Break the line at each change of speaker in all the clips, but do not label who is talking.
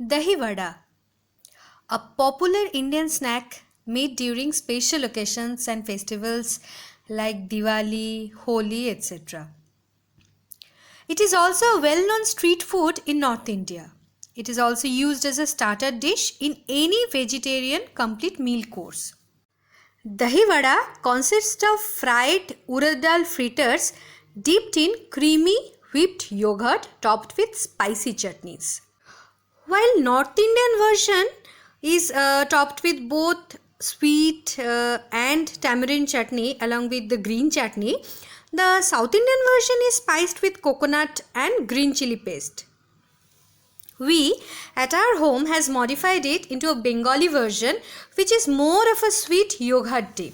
Dahi vada, a popular Indian snack made during special occasions and festivals like Diwali, Holi, etc. It is also a well-known street food in North India. It is also used as a starter dish in any vegetarian complete meal course. Dahi vada consists of fried urad dal fritters dipped in creamy whipped yogurt topped with spicy chutneys. While North Indian version is topped with both sweet and tamarind chutney along with the green chutney, the South Indian version is spiced with coconut and green chili paste. We at our home has modified it into a Bengali version which is more of a sweet yogurt dip.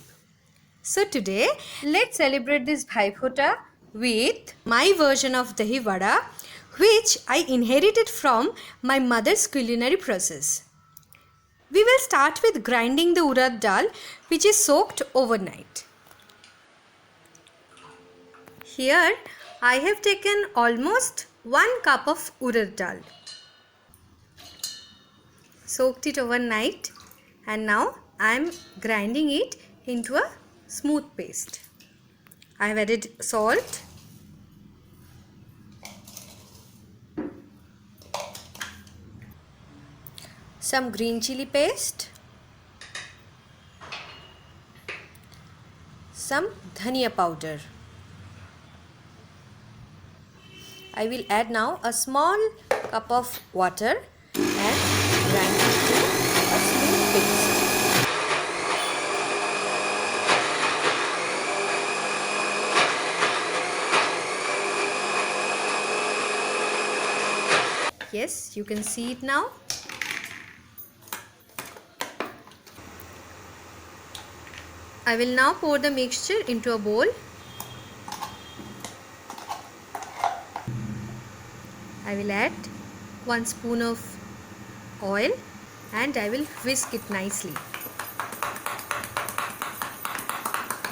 So today let's celebrate this Bhai Phota with my version of Dahi Vada which I inherited from my mother's culinary process. We will start with grinding the urad dal which is soaked overnight. Here I have taken almost 1 cup of urad dal. Soaked it overnight and now I am grinding it into a smooth paste. I have added salt, some green chili paste, some dhania powder. I will add now a small cup of water and grind it to a smooth paste. Yes, you can see it now. I will now pour the mixture into a bowl. I will add 1 spoon of oil and I will whisk it nicely.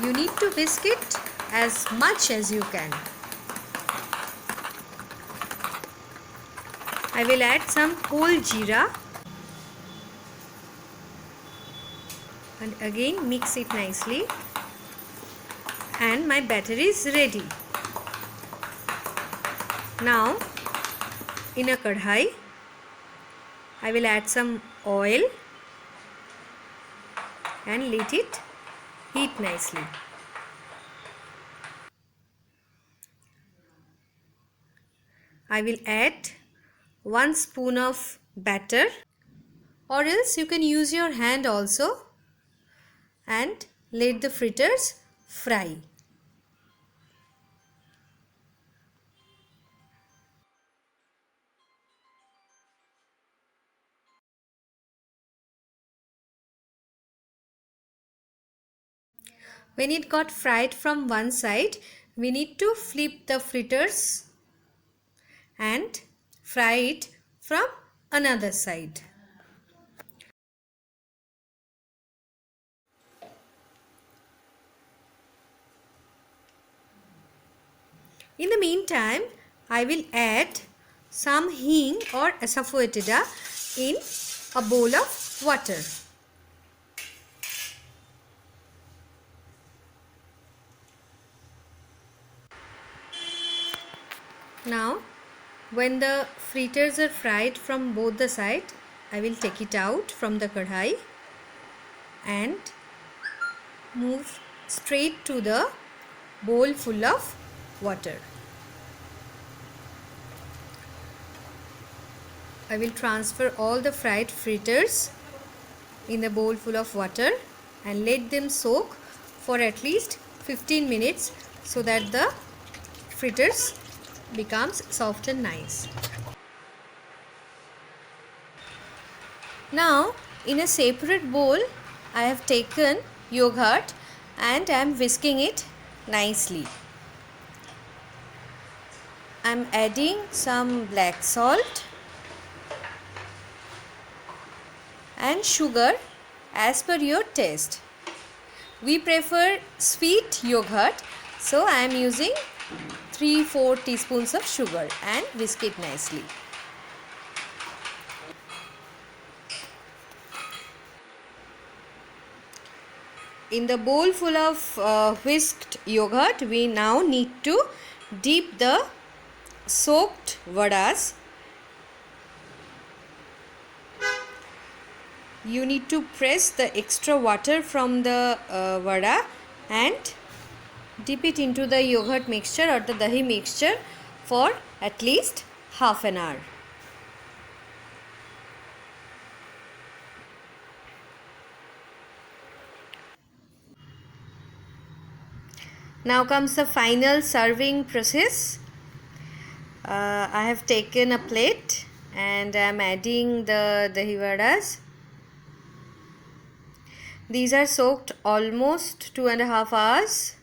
You need to whisk it as much as you can. I will add some whole jeera and again mix it nicely and my batter is ready. Now in a kadhai I will add some oil and let it heat nicely. I will add 1 spoon of batter or else you can use your hand also and let the fritters fry. When it got fried from one side, we need to flip the fritters and fry it from another side. In the meantime, I will add some hing or asafoetida in a bowl of water. Now, when the fritters are fried from both the sides, I will take it out from the kadhai and move straight to the bowl full of water. I will transfer all the fried fritters in the bowl full of water and let them soak for at least 15 minutes so that the fritters becomes soft and nice. Now in a separate bowl I have taken yogurt and I am whisking it nicely. I am adding some black salt and sugar as per your taste. We prefer sweet yogurt, so I am using 3-4 teaspoons of sugar and whisk it nicely. In the bowl full of whisked yogurt, we now need to dip the soaked vadas. You need to press the extra water from the vada and dip it into the yogurt mixture or the dahi mixture for at least half an hour. Now comes the final serving process. I have taken a plate and I am adding the dahi vadas. These are soaked almost 2.5 hours.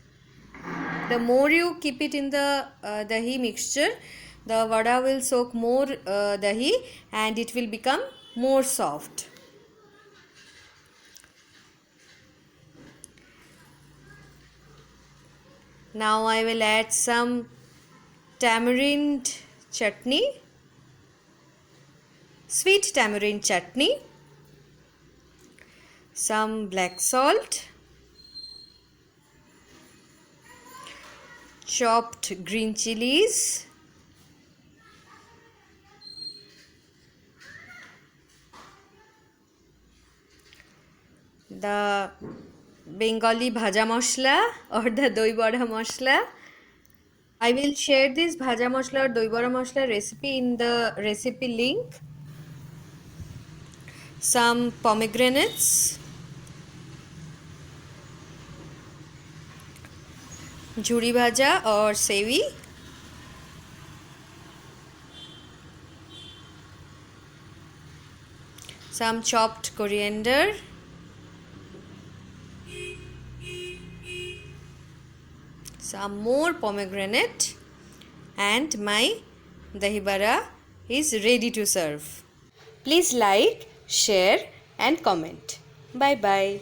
The more you keep it in the dahi mixture, the vada will soak more dahi and it will become more soft. Now I will add some tamarind chutney, sweet tamarind chutney, some black salt, chopped green chilies, the Bengali bhaja masala or the doi bada masala. I will share this bhaja masala or doi bada masala recipe in the recipe link. Some pomegranates, jhuri bhaja or sevi, some chopped coriander, some more pomegranate, and my dahi vada is ready to serve. Please like, share and comment. Bye bye.